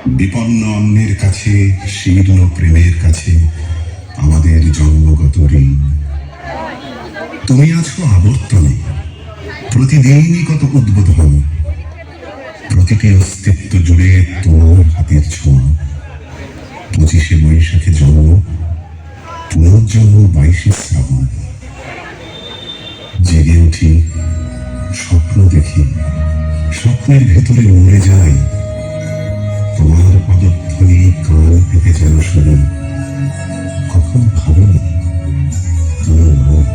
বিপন্ন অন্যের কাছে, শীর্ণ প্রেমের কাছে আমাদের জন্মগত ঋণ। তুমি আছো আবর্তনে, প্রতিদিনই কত উদ্বোধন, প্রতিটি অস্তিত্ব জুড়ে তোমার হাতের ছোঁয়া। 25শে বৈশাখে জন্ম, পুনর্জন্ম 22শে শ্রাবণ। জেগে উঠি, স্বপ্ন দেখি, স্বপ্নের ভেতরে মরে যাই। তোমার পদধ্বনি কান পেতে যেন শুনি, কখন ভাবিনি তুমি আমার।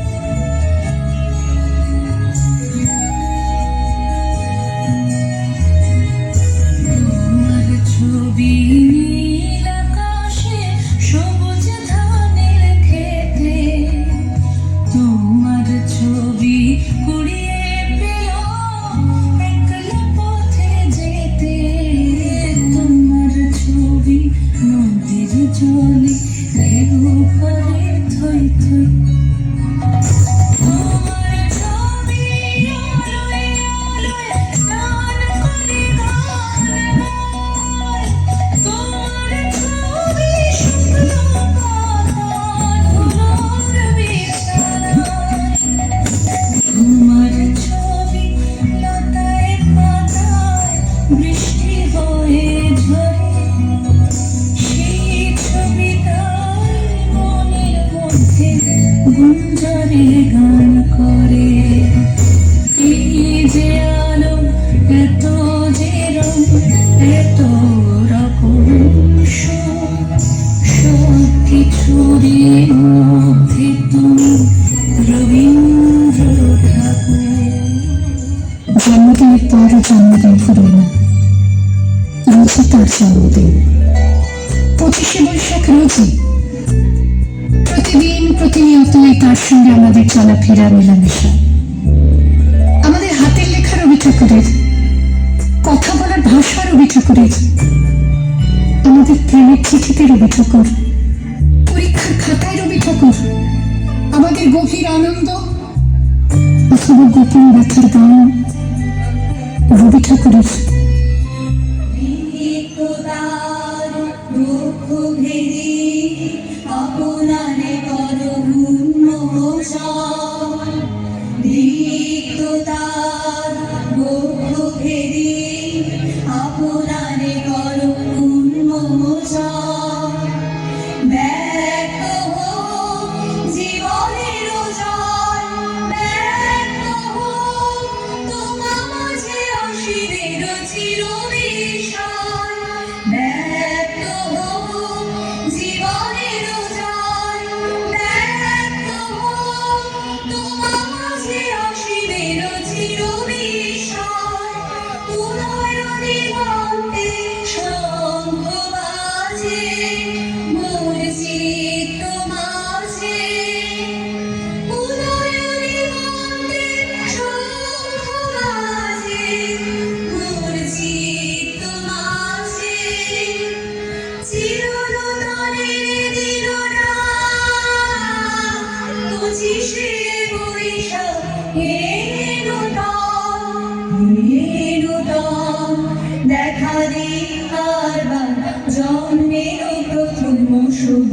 গুঞ্জরে গান করে এই যে আলো, এত যে রং, এত রকম সব কিছুরই মধ্যে তুমি রবীন্দ্র ঠাকুর। জন্মদিনের পরও জন্মদিন ফুরোয় না, রোজই তার জন্মদিন। 25শে বৈশাখ রোজই প্রতিদিন প্রতিনিয়তই তার সঙ্গে আমাদের চলাফেরা, মেলামেশা। আমাদের হাতের লেখা রবি ঠাকুরের, কথা বলার ভাষা রবি ঠাকুরের, আমাদের প্রেমের চিঠিতে রবি ঠাকুর, পরীক্ষার খাতায় রবি ঠাকুর, আমাদের গভীর আনন্দ অথবা গোপন ব্যথার গান রবি ঠাকুরের। দেখা দেখার জন্মের প্রথম শুভ